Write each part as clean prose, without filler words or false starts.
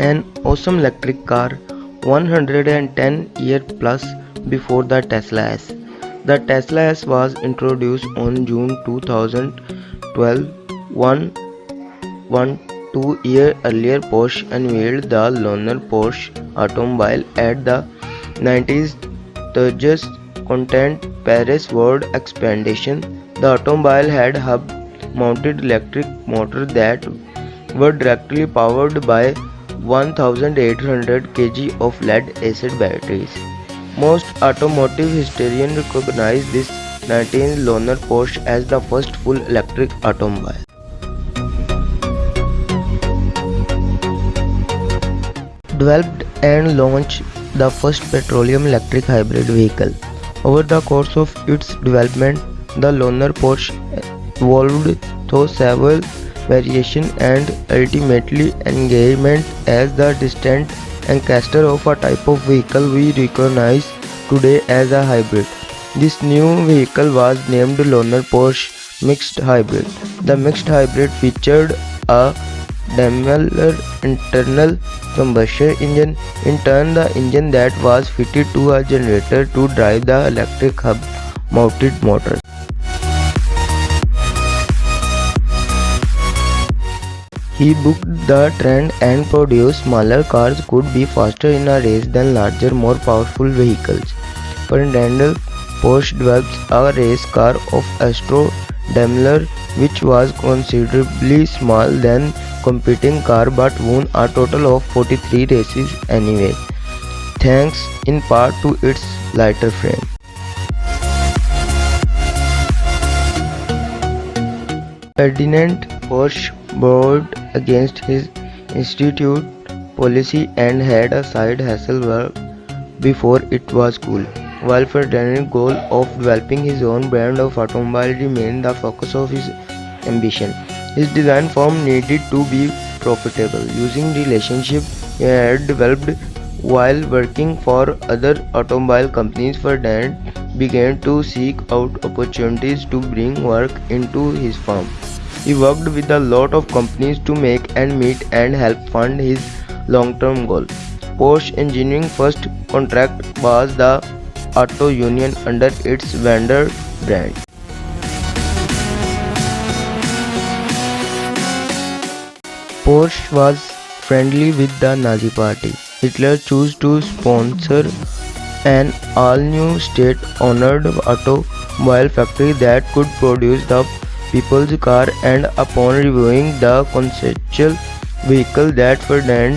an awesome electric car 110 years plus before the Tesla S. The Tesla S was introduced on June 2012. One 2 years earlier, Porsche unveiled the Loner Porsche automobile at the 90s Turgis Content Paris World Exposition. The automobile had hub-mounted electric motors that were directly powered by 1800 kg of lead-acid batteries. Most automotive historians recognize this 19th Loner Porsche as the first full electric automobile. Developed and launched the first petroleum electric hybrid vehicle. Over the course of its development, the Loner Porsche evolved through several variations and ultimately engagement as the distant ancestor of a type of vehicle we recognize today as a hybrid. This new vehicle was named Loner Porsche Mixed Hybrid. The mixed hybrid featured a Daimler internal combustion engine, in turn the engine that was fitted to a generator to drive the electric hub-mounted motors. He booked the trend and produced smaller cars could be faster in a race than larger, more powerful vehicles. Ferdinand Porsche developed a race car of Astro Daimler which was considerably smaller than competing car but won a total of 43 races anyway, thanks in part to its lighter frame. Ferdinand Porsche borrowed against his institute policy and had a side hustle before it was cool. While Ferdinand's goal of developing his own brand of automobile remained the focus of his ambition, his design firm needed to be profitable. Using relationships he had developed while working for other automobile companies, Ferdinand began to seek out opportunities to bring work into his firm. He worked with a lot of companies to make ends meet and help fund his long-term goal. Porsche Engineering's first contract was the Auto Union under its Vendor brand. Porsche was friendly with the Nazi Party. Hitler chose to sponsor an all-new state-owned automobile factory that could produce the people's car, and upon reviewing the conceptual vehicle that Ferdinand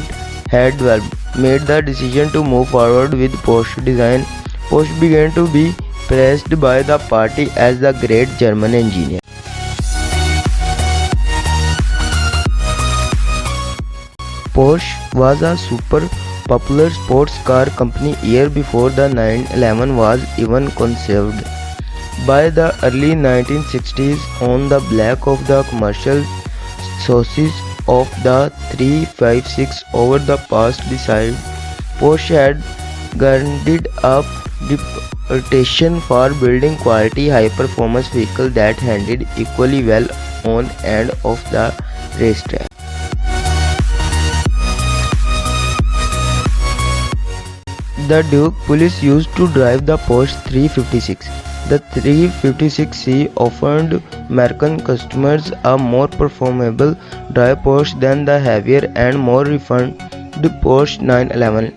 had developed, made the decision to move forward with Porsche design. Porsche began to be praised by the party as the great German engineer. Porsche was a super popular sports car company year before the 911 was even conceived. By the early 1960s, on the back of the commercial success of the 356 over the past decade, Porsche had garnered a reputation for building quality high-performance vehicles that handled equally well on and off the racetrack. The Duke police used to drive the Porsche 356. The 356C offered American customers a more performable dry Porsche than the heavier and more refined Porsche 911,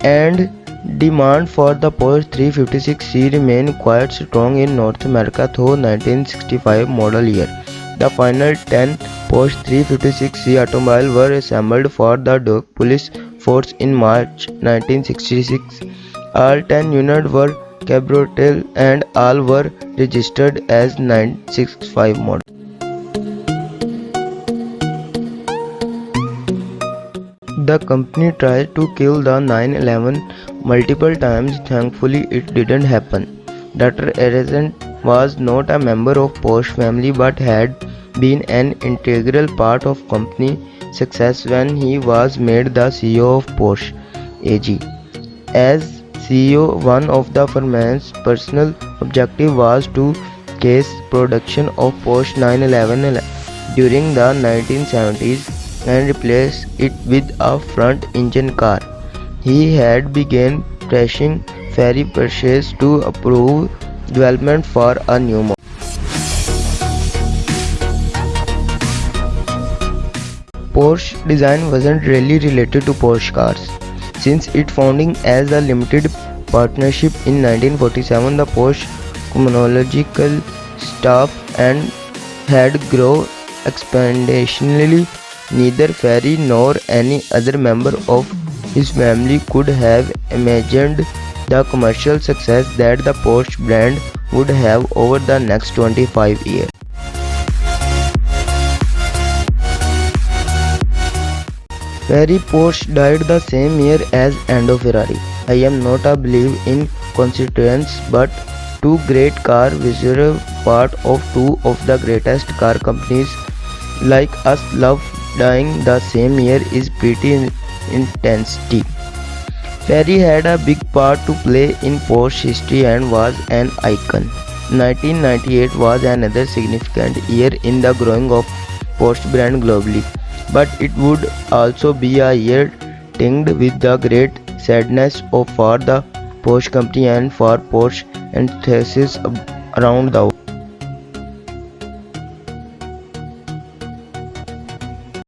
and demand for the Porsche 356C remained quite strong in North America through 1965 model year. The final 10 Porsche 356C automobiles were assembled for the Duke Police Force in March 1966. All 10 units were cabriolet and all were registered as 965 model. The company tried to kill the 911 multiple times. Thankfully, it didn't happen. Dr. Erizant was not a member of Porsche family but had been an integral part of company success when he was made the CEO of Porsche AG. As CEO, one of the firm's personal objectives was to increase production of Porsche 911 during the 1970s and replaced it with a front-engine car. He had begun pressing Ferrari purchase to approve development for a new model. Porsche design wasn't really related to Porsche cars. Since its founding as a limited partnership in 1947, the Porsche chronological staff and had grown exponentially. Neither Ferrari nor any other member of his family could have imagined the commercial success that the Porsche brand would have over the next 25 years. Ferry Porsche died the same year as Enzo Ferrari. I am not a believer in coincidence, but two great car were part of two of the greatest car companies like us love dying the same year is pretty intensity. Ferrari had a big part to play in Porsche history and was an icon. 1998 was another significant year in the growing of Porsche brand globally, but it would also be a year tinged with the great sadness for the Porsche company and for Porsche enthusiasts around the world.